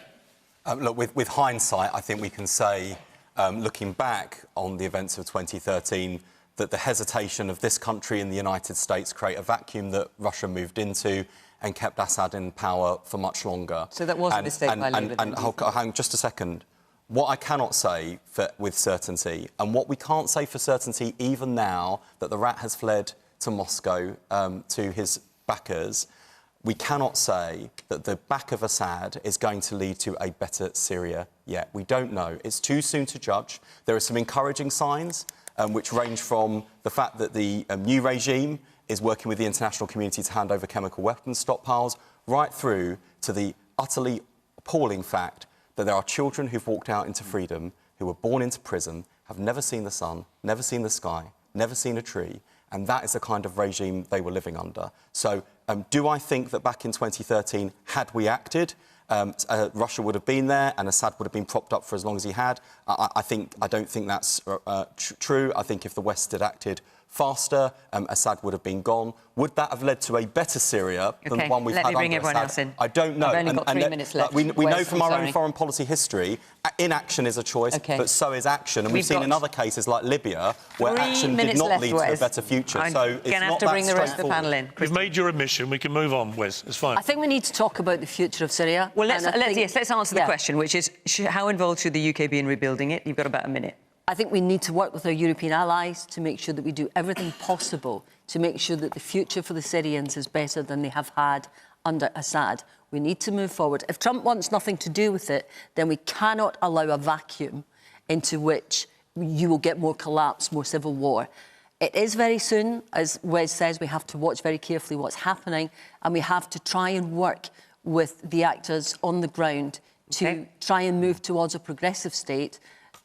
Look, with hindsight, I think we can say, looking back on the events of 2013, that the hesitation of this country and the United States create a vacuum that Russia moved into and kept Assad in power for much longer. So that was a mistake by Labour. Hang on just a second. What I cannot say with certainty, and what we can't say for certainty even now that the rat has fled to Moscow to his backers, we cannot say that the back of Assad is going to lead to a better Syria yet. We don't know. It's too soon to judge. There are some encouraging signs, which range from the fact that the new regime is working with the international community to hand over chemical weapons stockpiles, right through to the utterly appalling fact that there are children who've walked out into freedom, who were born into prison, have never seen the sun, never seen the sky, never seen a tree, and that is the kind of regime they were living under. So do I think that back in 2013, had we acted, Russia would have been there and Assad would have been propped up for as long as he had? I don't think that's true. I think if the West had acted faster, Assad would have been gone. Would that have led to a better Syria than the one we've had under Assad? Let me bring everyone else in. I don't know. I've only got 3 minutes left. We know from our own foreign policy history, inaction is a choice, but so is action. And we've seen in other cases like Libya, where action did not lead to a better future. So it's going to have to bring the rest of the panel in. You've made your admission. We can move on, Wes. It's fine. I think we need to talk about the future of Syria. Well, let's answer the question, which is how involved should the UK be in rebuilding it? You've got about a minute. I think we need to work with our European allies to make sure that we do everything possible to make sure that the future for the Syrians is better than they have had under Assad. We need to move forward. If Trump wants nothing to do with it, then we cannot allow a vacuum into which you will get more collapse, more civil war. It is very soon, as Wes says, we have to watch very carefully what's happening, and we have to try and work with the actors on the ground to try and move towards a progressive state,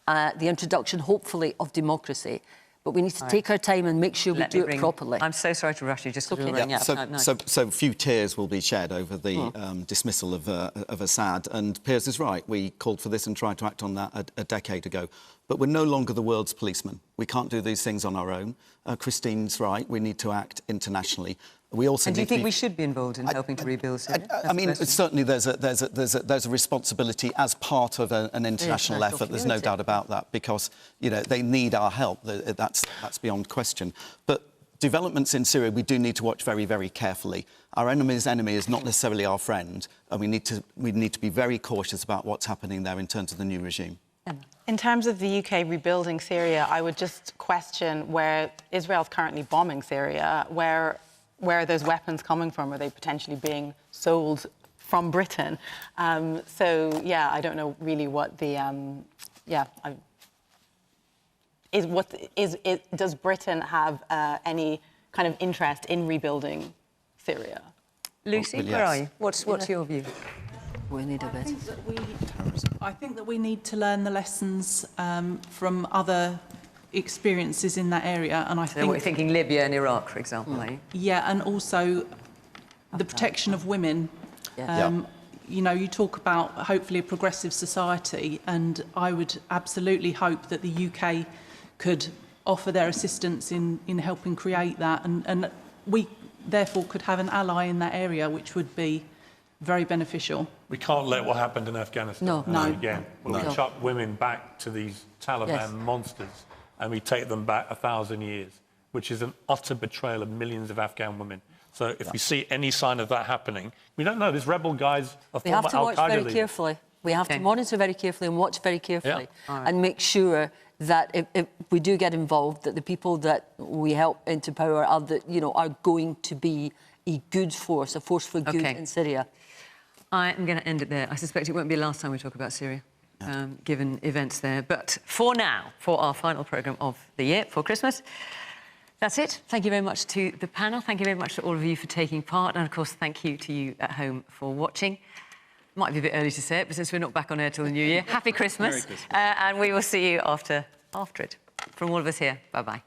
the introduction, hopefully, of democracy. But we need to take our time and make sure we do it properly. I'm so sorry to rush you, just because we're running out of time. So few tears will be shed over the dismissal of Assad. And Piers is right. We called for this and tried to act on that a decade ago. But we're no longer the world's policeman. We can't do these things on our own. Christine's right. We need to act internationally. We also do you think we should be involved in helping to rebuild Syria? I mean, certainly there's a responsibility as part of an international effort. There's no doubt about that, because they need our help. That's beyond question. But developments in Syria, we do need to watch very, very carefully. Our enemy's enemy is not necessarily our friend, and we need to be very cautious about what's happening there in terms of the new regime. In terms of the UK rebuilding Syria, I would just question where Israel's currently bombing Syria, where are those weapons coming from? Are they potentially being sold from Britain? So, yeah, I don't know really what the... does Britain have any kind of interest in rebuilding Syria? Lucy, where are you? What's your view? We need a bit. I think that we need to learn the lessons from other experiences in that area, and I think... what you're thinking, Libya and Iraq, for example, are you? Yeah, and also the protection of women. You know, you talk about hopefully a progressive society, and I would absolutely hope that the UK could offer their assistance in helping create that, and we therefore could have an ally in that area, which would be very beneficial. We can't let what happened in Afghanistan happen again. When we chuck women back to these Taliban monsters and we take them back 1,000 years, which is an utter betrayal of millions of Afghan women. So if we see any sign of that happening, we don't know. These rebel guys are We former have to watch Al-Qaeda very leaders. carefully. We have to monitor very carefully and watch very carefully and make sure that if we do get involved, that the people that we help into power are, are going to be a good force, a force for good in Syria. I am going to end it there. I suspect it won't be the last time we talk about Syria, given events there. But for now, for our final programme of the year, for Christmas, that's it. Thank you very much to the panel. Thank you very much to all of you for taking part. And, of course, thank you to you at home for watching. Might be a bit early to say it, but since we're not back on air till the new year, happy Christmas. Merry Christmas. And we will see you after it. From all of us here, bye-bye.